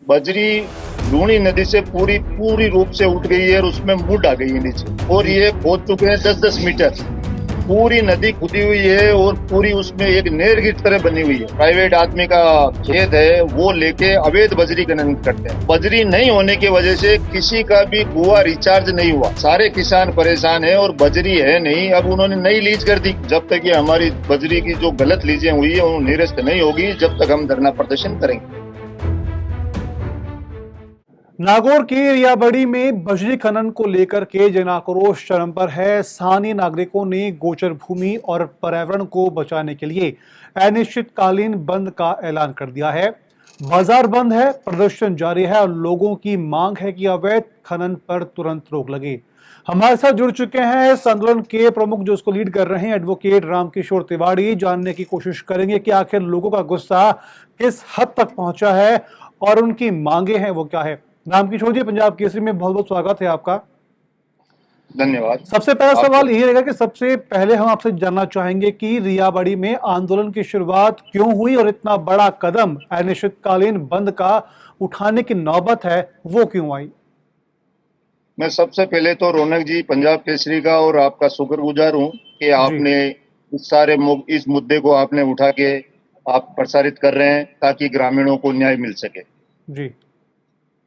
बजरी लूनी नदी से पूरी पूरी रूप से उठ गई है और उसमें मुड़ आ गई है नीचे, और ये खोद चुके हैं 10-10 मीटर। पूरी नदी खुदी हुई है और पूरी उसमें एक नहर की तरह बनी हुई है। प्राइवेट आदमी का खेत है, वो लेके अवैध बजरी खनन करते हैं। बजरी नहीं होने की वजह से किसी का भी कुआं रिचार्ज नहीं हुआ, सारे किसान परेशान है और बजरी है नहीं। अब उन्होंने नई लीज कर दी। जब तक ये हमारी बजरी की जो गलत लीजें हुई है वो निरस्त नहीं होगी, जब तक हम धरना प्रदर्शन करेंगे। नागौर के रियाबड़ी में बजरी खनन को लेकर के जन आक्रोश चरम पर है। स्थानीय नागरिकों ने गोचर भूमि और पर्यावरण को बचाने के लिए अनिश्चितकालीन बंद का ऐलान कर दिया है। बाजार बंद है, प्रदर्शन जारी है और लोगों की मांग है कि अवैध खनन पर तुरंत रोक लगे। हमारे साथ जुड़ चुके हैं इस आंदोलन के प्रमुख जो इसको लीड कर रहे हैं, एडवोकेट रामकिशोर तिवारी। जानने की कोशिश करेंगे कि आखिर लोगों का गुस्सा किस हद तक पहुंचा है और उनकी मांगे हैं वो क्या है। रामकिशोर जी, पंजाब केसरी में बहुत बहुत स्वागत है आपका। धन्यवाद। सबसे पहला सवाल यही रहेगा कि सबसे पहले हम आपसे जानना चाहेंगे कि रियाबड़ी में आंदोलन की शुरुआत क्यों हुई और इतना बड़ा कदम अनिश्चितकालीन बंद का उठाने की नौबत है वो क्यों आई। मैं सबसे पहले तो रौनक जी, पंजाब केसरी का और आपका शुक्रगुजार हूं कि जी आपने इस मुद्दे को आपने उठा के आप प्रसारित कर रहे हैं ताकि ग्रामीणों को न्याय मिल सके। जी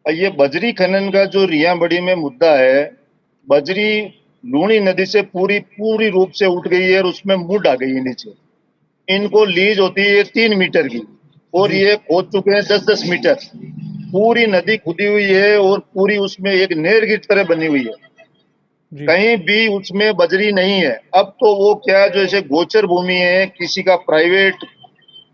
ये बजरी खनन का जो रियाबड़ी में मुद्दा है, बजरी लूनी नदी से पूरी पूरी रूप से उठ गई है और उसमें मुड़ आ गई है नीचे। इनको लीज होती है 3 मीटर की और जी ये खोद चुके हैं 10-10 मीटर। पूरी नदी खुदी हुई है और पूरी उसमें एक नहर की तरह बनी हुई है। जी कहीं भी उसमें बजरी नहीं है। अब तो वो क्या, जो जैसे गोचर भूमि है, किसी का प्राइवेट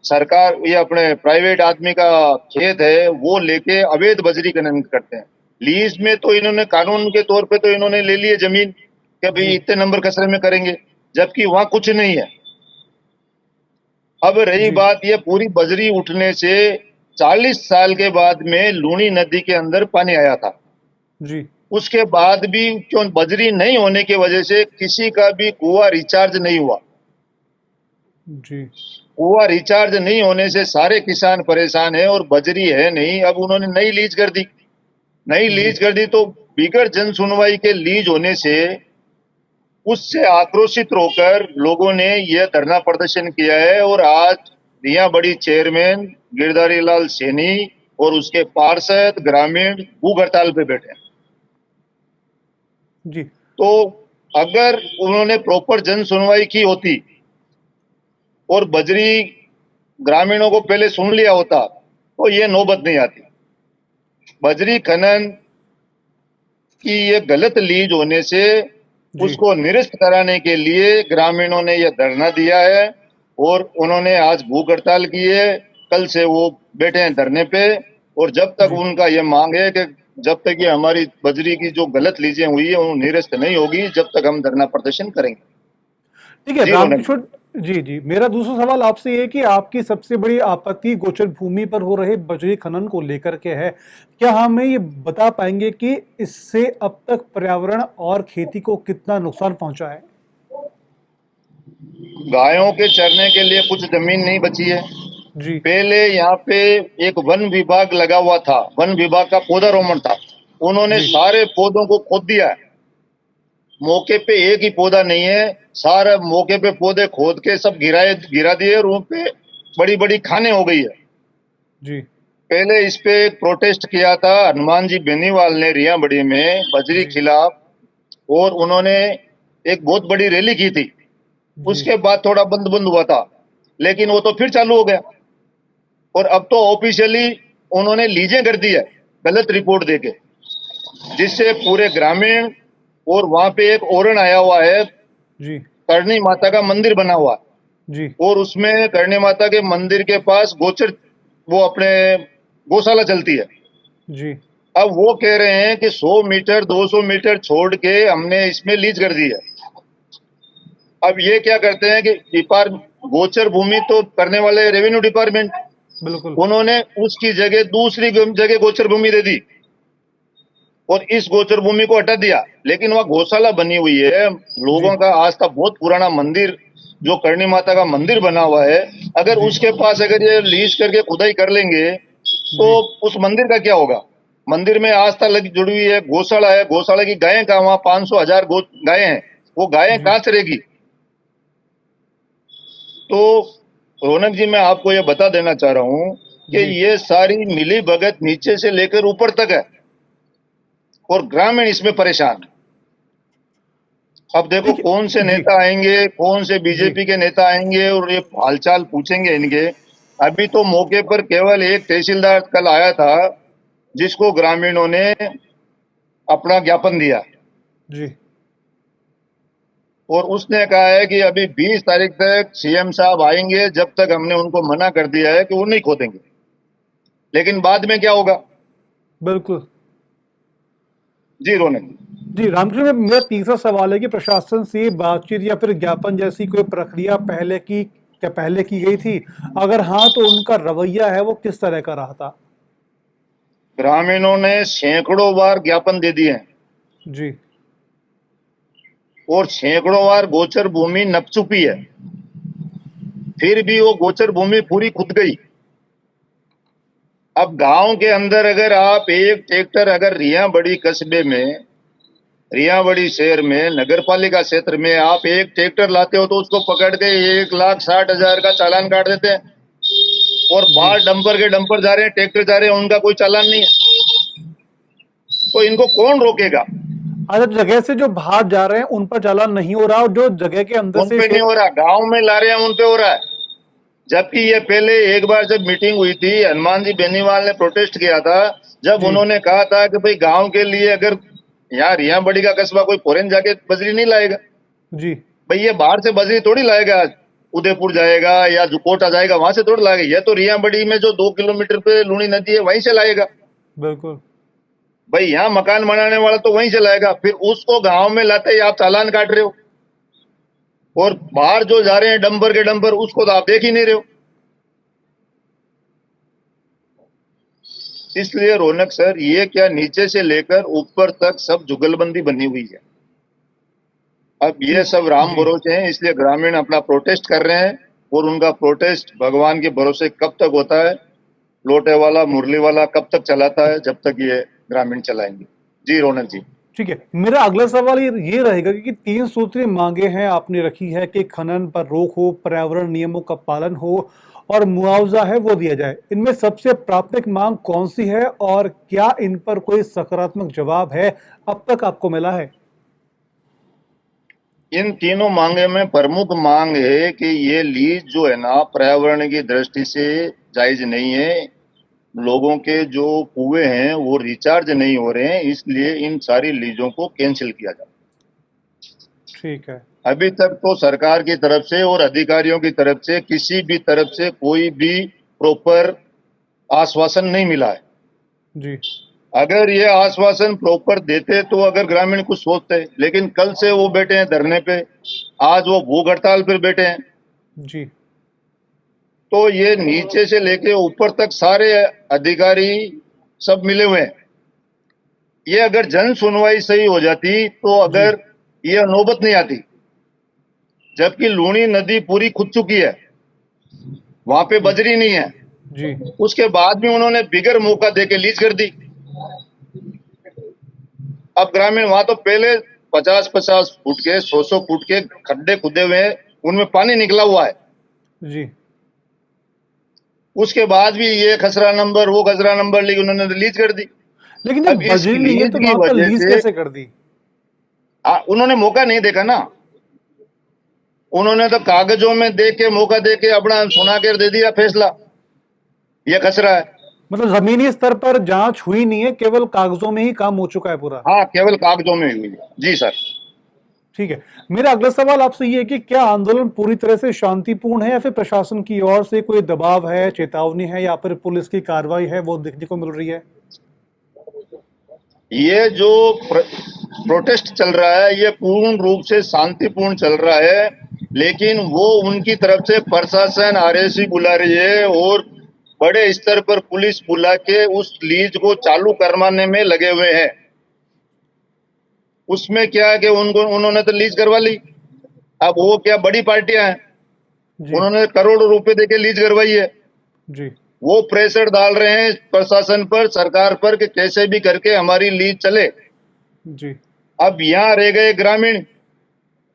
सरकार या अपने प्राइवेट आदमी का खेत है, वो लेके अवैध बजरी खनन करते हैं। लीज में तो इन्होंने कानून के तौर पे तो इन्होंने ले ली है जमीन कि भाई जी इतने नंबर खसरे में करेंगे, जबकि वहां कुछ नहीं है। अब रही जी बात, ये पूरी बजरी उठने से 40 साल के बाद में लूनी नदी के अंदर पानी आया था। जी उसके बाद भी क्यों बजरी नहीं होने की वजह से किसी का भी कुआं रिचार्ज नहीं हुआ। जी कुआं रिचार्ज नहीं होने से सारे किसान परेशान है और बजरी है नहीं। अब उन्होंने नई लीज कर दी। नई जी लीज कर दी तो बिगड़ जन सुनवाई के लीज होने से उससे आक्रोशित होकर लोगों ने यह धरना प्रदर्शन किया है। और आज रियाबड़ी चेयरमैन गिरधारी लाल सैनी और उसके पार्षद ग्रामीण भूख हड़ताल पे बैठे हैं। जी तो अगर उन्होंने प्रॉपर जन सुनवाई की होती और बजरी ग्रामीणों को पहले सुन लिया होता तो ये नौबत नहीं आती। बजरी खनन की ये गलत लीज होने से जी उसको निरस्त कराने के लिए ग्रामीणों ने यह धरना दिया है और उन्होंने आज भूख हड़ताल की है। कल से वो बैठे हैं धरने पे। और जब तक जी उनका यह मांग है कि जब तक ये हमारी बजरी की जो गलत लीजें हुई है वो निरस्त नहीं होगी, जब तक हम धरना प्रदर्शन करेंगे। ठीक है जी रोनक जी। रामकिशोर जी। जी, मेरा दूसरा सवाल आपसे ये है कि आपकी सबसे बड़ी आपत्ति गोचर भूमि पर हो रहे बजरी खनन को लेकर के है। क्या हमें ये बता पाएंगे कि इससे अब तक पर्यावरण और खेती को कितना नुकसान पहुंचा है। गायों के चरने के लिए कुछ जमीन नहीं बची है। जी पहले यहाँ पे एक वन विभाग लगा हुआ था, वन विभाग का पौधारोपण था। उन्होंने जी सारे पौधों को खोद दिया है। मौके पे एक ही पौधा नहीं है, सारे मौके पे पौधे खोद के सब गिरा दिए और उन पे बड़ी बड़ी खाने हो गई है। जी पहले इस पे प्रोटेस्ट किया था हनुमान जी बेनीवाल ने रियाबड़ी में बजरी जी खिलाफ, और उन्होंने एक बहुत बड़ी रैली की थी। जी उसके बाद थोड़ा बंद बंद हुआ था, लेकिन वो तो फिर चालू हो गया। और अब तो ऑफिशियली उन्होंने लीजें कर दी है गलत रिपोर्ट देके, जिससे पूरे ग्रामीण, और वहां पे एक ओरण आया हुआ है, जी करणी माता का मंदिर बना हुआ है। जी और उसमें करणी माता के मंदिर के पास गोचर, वो अपने गौशाला चलती है। जी अब वो कह रहे हैं कि 100 मीटर 200 मीटर छोड़ के हमने इसमें लीज कर दी है। अब ये क्या करते हैं कि गोचर भूमि तो करने वाले रेवेन्यू डिपार्टमेंट, बिल्कुल उन्होंने उसकी जगह दूसरी जगह गोचर भूमि दे दी और इस गोचर भूमि को हटा दिया। लेकिन वहां गौशाला बनी हुई है, जी लोगों का आज का बहुत पुराना मंदिर जो करणी माता का मंदिर बना हुआ है। अगर जी उसके पास अगर ये लीज करके खुदाई कर लेंगे तो जी। उस मंदिर का क्या होगा? मंदिर में आस्था लगी जुड़ी हुई है, गौशाला है, गौशाला की गायें का वहां 500 1000 गायें हैं, वो गायें जी। कहां चरेगी? तो रौनक जी, मैं आपको ये बता देना चाह रहा हूं कि जी। ये सारी मिली भगत नीचे से लेकर ऊपर तक है और ग्रामीण इसमें परेशान है। अब देखो देखिए। कौन से जी। नेता आएंगे, कौन से जी। बीजेपी के नेता आएंगे और ये हालचाल पूछेंगे इनके। अभी तो मौके पर केवल एक तहसीलदार कल आया था जिसको ग्रामीणों ने अपना ज्ञापन दिया जी। और उसने कहा है कि अभी 20 तारीख तक सीएम साहब आएंगे, जब तक हमने उनको मना कर दिया है कि वो नहीं खोदेंगे। लेकिन बाद में क्या होगा? बिल्कुल। जी रोनक। जी, रामकृष्ण में मेरा तीसरा सवाल है कि प्रशासन से बातचीत या फिर ज्ञापन जैसी कोई प्रक्रिया पहले की गई थी? अगर हाँ, तो उनका रवैया है वो किस तरह का रहा था? ग्रामीणों ने सैकड़ों बार ज्ञापन दे दिए हैं जी। और सैकड़ों बार गोचर भूमि नप चुकी है, फिर भी वो गोचर भूमि पूरी खुद गई। अब गांव के अंदर अगर आप एक ट्रैक्टर, अगर रियाबड़ी कस्बे में, रियाबड़ी शहर में, नगर पालिका क्षेत्र में आप एक ट्रैक्टर लाते हो तो उसको पकड़ के 1,60,000 का चालान काट देते हैं और जी। बाहर डंपर के डंपर जा रहे हैं, ट्रैक्टर जा रहे हैं, उनका कोई चालान नहीं है। तो इनको कौन रोकेगा? अच्छा, जगह से जो बाहर जा रहे हैं उन पर चालान नहीं हो रहा और जो जगह के अंदर उन से पे नहीं हो रहा, गांव में ला रहे हैं उन पे हो रहा है। जबकि ये पहले एक बार जब मीटिंग हुई थी, हनुमान जी बेनीवाल ने प्रोटेस्ट किया था, जब जी। उन्होंने कहा था कि भाई गांव के लिए अगर यहाँ रियाबड़ी का कस्बा कोई फॉरेन जाके बजरी नहीं लाएगा। जी। भाई ये बाहर से बजरी थोड़ी लाएगा, उदयपुर जाएगा या जो कोटा जाएगा वहां से थोड़ी लाएगा, ये तो रियाबड़ी में जो 2 किलोमीटर पे लूणी नदी है वहीं से लाएगा। बिल्कुल। भाई यहाँ मकान बनाने वाला तो वहीं से लाएगा, फिर उसको गांव में लाते ही आप चालान काट रहे हो और बाहर जो जा रहे हैं डंपर के डंपर, उसको तो आप देख ही नहीं रहे हो। इसलिए रौनक सर, ये क्या नीचे से लेकर ऊपर तक सब जुगलबंदी बनी हुई है। अब ये ठीक। सब राम जी। भरोसे हैं, इसलिए ग्रामीण अपना प्रोटेस्ट कर रहे हैं और उनका प्रोटेस्ट भगवान के भरोसे कब तक होता है, लोटे वाला मुरली वाला कब तक चलाता है, जब तक ये ग्रामीण चलाएंगे। जी रौनक जी। ठीक है, मेरा अगला सवाल ये रहेगा कि 3 सूत्रीय मांगे हैं आपने रखी है कि खनन पर रोक हो, पर्यावरण नियमों का पालन हो और मुआवजा है वो दिया जाए। इनमें सबसे प्राथमिक मांग कौन सी है और क्या इन पर कोई सकारात्मक जवाब है अब तक आपको मिला है? इन तीनों मांगे में प्रमुख मांग है कि ये लीज जो है ना, पर्यावरण की दृष्टि से जायज नहीं है। लोगों के जो कुएं हैं वो रिचार्ज नहीं हो रहे हैं, इसलिए इन सारी लीजों को कैंसिल किया जाए। ठीक है। अभी तक तो सरकार की तरफ से और अधिकारियों की तरफ से किसी भी तरफ से कोई भी प्रॉपर आश्वासन नहीं मिला है। जी। अगर ये आश्वासन प्रॉपर देते तो अगर ग्रामीण कुछ सोचते, लेकिन कल से वो बैठे हैं धरने पे, आज वो भूख हड़ताल पर बैठे हैं। जी। तो ये नीचे से लेके ऊपर तक सारे अधिकारी सब मिले हुए हैं। ये अगर जन सुनवाई सही हो जाती तो जी। अगर ये नौबत नहीं आती। जबकि लूणी नदी पूरी खुद चुकी है, वहां पे जी। बजरी नहीं है, जी। उसके बाद भी उन्होंने बिगर मौका देके लीज कर दी। अब ग्रामीण वहां तो पहले 50-50 फुट के, 100-100 फुट के खड्डे खुदे हुए हैं, उनमें पानी निकला हुआ है। जी। उसके बाद भी ये खसरा नंबर वो खसरा नंबर लेके उन्होंने रिलीज कर दी। लेकिन जब अब इस बजरी नहीं है लीज तो की वहां पर वजह लीज से कैसे कर दी? उन्होंने मौका नहीं देखा ना। उन्होंने तो कागजों में देख के, मौका दे के अपना सुना कर दे दिया फैसला, ये खसरा है। मतलब जमीनी स्तर पर जांच हुई नहीं है, केवल कागजों में ही काम हो चुका है पूरा। हाँ, केवल कागजों में हुई है। जी सर। ठीक है, मेरा अगला सवाल आपसे ये है कि क्या आंदोलन पूरी तरह से शांतिपूर्ण है या फिर प्रशासन की ओर से कोई दबाव है, चेतावनी है या फिर पुलिस की कार्रवाई है वो देखने को मिल रही है? ये जो प्रोटेस्ट चल रहा है ये पूर्ण रूप से शांतिपूर्ण चल रहा है, लेकिन वो उनकी तरफ से प्रशासन आरएसी बुला रही है और बड़े स्तर पर पुलिस बुला के उस लीज को चालू करवाने में लगे हुए हैं। उसमें क्या है कि उन्होंने तो लीज करवा ली। अब वो क्या बड़ी पार्टियां हैं, जी। उन्होंने करोड़ों रुपए देके लीज करवाई है। जी। वो प्रेशर डाल रहे हैं प्रशासन पर, सरकार पर कि कैसे भी करके हमारी लीज चले। जी अब यहाँ रह गए ग्रामीण,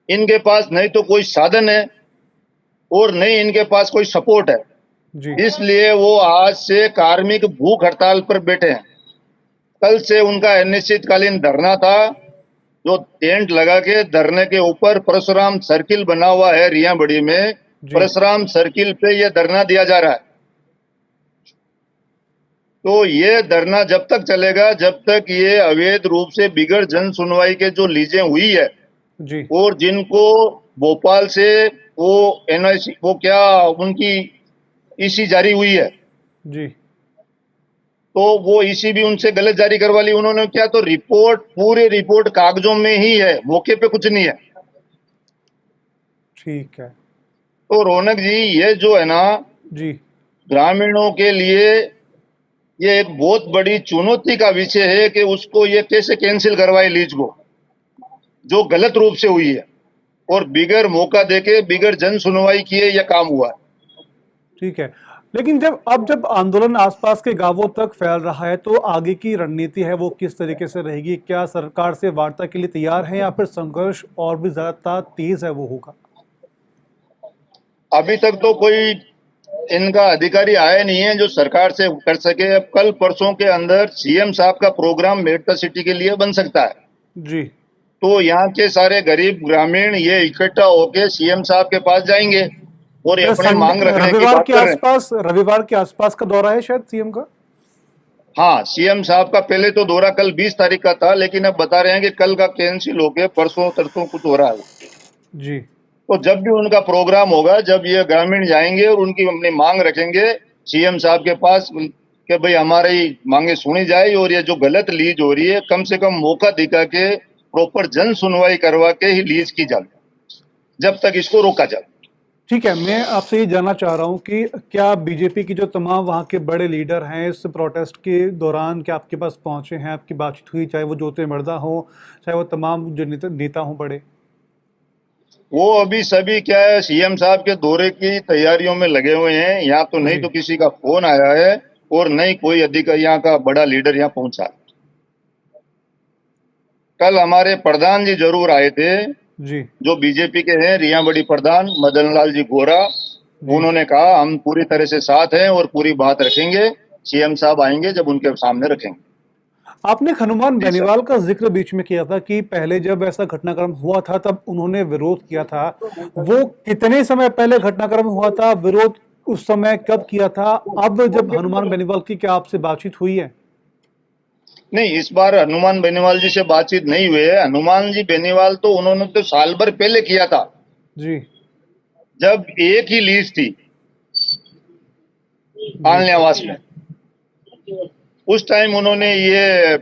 इनके पास नहीं तो कोई साधन है और नहीं इनके पास कोई सपोर्ट है, जी इसलिए वो आज से कार्मिक भूख हड़ताल पर बैठे हैं। कल से उनका अनिश्चितकालीन धरना था, जो टेंट लगा के धरने के ऊपर परशुराम सर्किल बना हुआ है रिया बड़ी में, जी परशुराम सर्किल पे ये धरना दिया जा रहा है। तो ये धरना जब तक चलेगा जब तक ये अवैध रूप से बिगड़ जन सुनवाई के जो लीजें हुई है जी और जिनको भोपाल से वो एनआईसी वो क्या उनकी ईसी जारी हुई है, जी तो वो ईसी भी उनसे गलत जारी करवा ली उन्होंने। क्या तो रिपोर्ट, पूरी रिपोर्ट कागजों में ही है, मौके पे कुछ नहीं है। ठीक है। तो रौनक जी, ये जो है ना जी ग्रामीणों के लिए ये एक बहुत बड़ी चुनौती का विषय है कि उसको ये कैसे कैंसिल करवाए लीज को, जो गलत रूप से हुई है और बिगर मौका देके बिगर जन सुनवाई किए यह काम हुआ है। ठीक है। लेकिन जब आंदोलन आसपास के गांवों तक फैल रहा है तो आगे की रणनीति है वो किस तरीके से रहेगी? क्या सरकार से वार्ता के लिए तैयार है या फिर संघर्ष और भी ज्यादा तेज है वो होगा? अभी तक तो कोई इनका अधिकारी आया नहीं है जो सरकार से कर सके। अब कल परसों के अंदर सीएम साहब का प्रोग्राम मेडता सिटी के लिए बन सकता है, जी तो यहाँ के सारे गरीब ग्रामीण ये इकट्ठा होके सीएम साहब के पास जाएंगे और ये अपने संडे मांग रखने की बात कर रहे हैं। रविवार के आसपास का दौरा है शायद सीएम का। हाँ, सीएम साहब का पहले तो दौरा कल 20 तारीख का था, लेकिन अब बता रहे हैं कि कल का कैंसिल होके परसों तरसों कुछ हो रहा है। जी तो जब भी उनका प्रोग्राम होगा, जब ये ग्रामीण जाएंगे और उनकी अपनी मांग रखेंगे सीएम साहब के पास कि भाई हमारी मांगे सुनी जाए और ये जो गलत लीज हो रही है कम से कम मौका दिखा के प्रॉपर जन सुनवाई करवा के ही लीज की जाए, जब तक इसको रोका जाए। ठीक है। मैं आपसे ये जानना चाह रहा हूँ कि क्या बीजेपी की जो तमाम वहाँ के बड़े लीडर हैं इस प्रोटेस्ट के दौरान क्या आपके पास पहुंचे हैं, आपकी बातचीत हुई, चाहे वो ज्योति मर्दा हो चाहे वो तमाम जो नेता हों बड़े? वो अभी सभी क्या है, सीएम साहब के दौरे की तैयारियों में लगे हुए हैं। यहाँ तो नहीं जी तो किसी का फोन आया है और नहीं कोई अधिकारी यहाँ का बड़ा लीडर यहाँ पहुंचा। कल हमारे प्रधान जी जरूर आए थे, जी जो बीजेपी के हैं, रिया बड़ी प्रधान मदन लाल जी गोरा। जी उन्होंने कहा हम पूरी तरह से साथ हैं और पूरी बात रखेंगे, सीएम साहब आएंगे जब उनके सामने रखेंगे। आपने हनुमान जी सर। बेनीवाल का जिक्र बीच में किया था कि पहले जब ऐसा घटनाक्रम हुआ था तब उन्होंने विरोध किया था। वो कितने समय पहले घटनाक्रम हुआ था, विरोध उस समय कब किया था? अब जब हनुमान बेनीवाल की क्या आपसे बातचीत हुई है? नहीं, इस बार हनुमान बेनीवाल जी से बातचीत नहीं हुई है। हनुमान जी बेनीवाल तो उन्होंने तो साल भर पहले किया था, जी जब एक ही लीज थी जी आलनेवास में। उस टाइम उन्होंने ये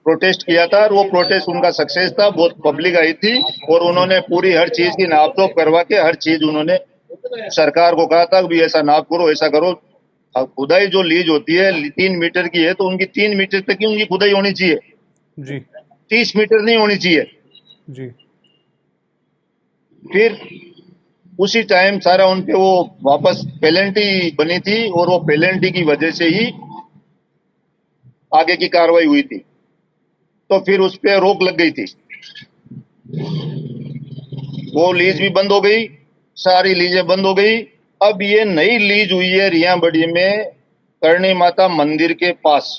प्रोटेस्ट किया था और वो प्रोटेस्ट उनका सक्सेस था, बहुत पब्लिक आई थी और जी उन्होंने पूरी हर चीज की नापतोप करवा के हर चीज उन्होंने सरकार को कहा था भी ऐसा नाप करो, ऐसा करो। अब खुदाई जो लीज होती है 3 मीटर की है, तो उनकी 3 मीटर तक की उनकी खुदाई होनी चाहिए, जी 30 मीटर नहीं होनी चाहिए। जी फिर उसी टाइम सारा उनपे वो वापस पेनल्टी बनी थी और वो पेनल्टी की वजह से ही आगे की कार्रवाई हुई थी, तो फिर उस पर रोक लग गई थी। वो लीज भी ठीक बंद हो गई, सारी लीजें बंद हो गई। अब ये नई लीज हुई है रिया बड़ी में, करणी माता मंदिर के पास,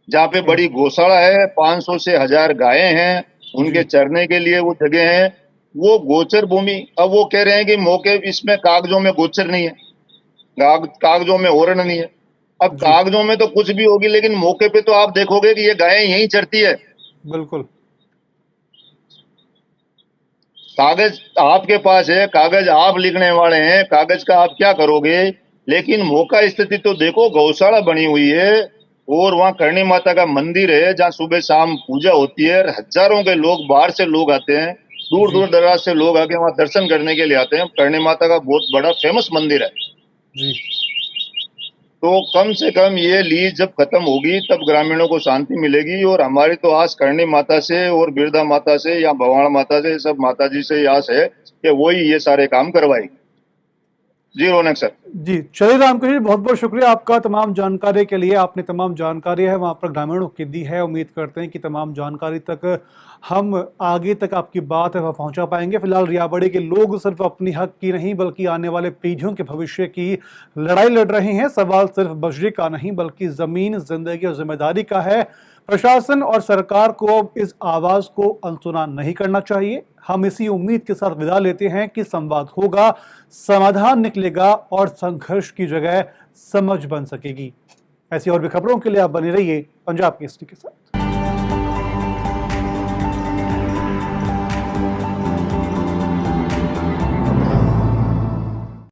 जहाँ पे ठीक बड़ी गौशाला है, 500 से 1000 गायें हैं, जी उनके चरने के लिए वो जगह है, वो गोचर भूमि। अब वो कह रहे हैं कि मौके इसमें कागजों में गोचर नहीं है, कागजों में ओरण नहीं है। अब जी कागजों में तो कुछ भी होगी, लेकिन मौके पे तो आप देखोगे कि ये गायें यहीं चरती है। बिल्कुल कागज आपके पास है, कागज आप लिखने वाले हैं, कागज का आप क्या करोगे? लेकिन मौका स्थिति तो देखो, गौशाला बनी हुई है और वहां करणी माता का मंदिर है जहां सुबह शाम पूजा होती है। हजारों के लोग, बाहर से लोग आते हैं, दूर जी दूर दराज से लोग आके वहां दर्शन करने के लिए आते हैं। करणी माता का बहुत बड़ा फेमस मंदिर है। जी तो कम से कम ये लीज जब खत्म होगी तब ग्रामीणों को शांति मिलेगी। और हमारी तो आस करणी माता से और बिरधा माता से या भवान माता से, सब माता जी से ही आस है कि वही ये सारे काम करवाएगी। जी रौनक सर। जी चलिए रामकृष्ण जी, बहुत बहुत शुक्रिया आपका तमाम जानकारी के लिए। आपने तमाम जानकारी है वहाँ पर ग्रामीणों की दी है। उम्मीद करते हैं कि तमाम जानकारी तक हम आगे तक आपकी बात है वह पहुँचा पाएंगे। फिलहाल रियाबड़ी के लोग सिर्फ अपनी हक की नहीं बल्कि आने वाले पीढ़ियों के भविष्य की लड़ाई लड़ रहे हैं। सवाल सिर्फ बजरी का नहीं बल्कि जमीन, जिंदगी और जिम्मेदारी का है। प्रशासन और सरकार को अब इस आवाज को अनसुना नहीं करना चाहिए। हम इसी उम्मीद के साथ विदा लेते हैं कि संवाद होगा, समाधान निकलेगा और संघर्ष की जगह समझ बन सकेगी। ऐसी और भी खबरों के लिए आप बने रहिए पंजाब केसरी के साथ।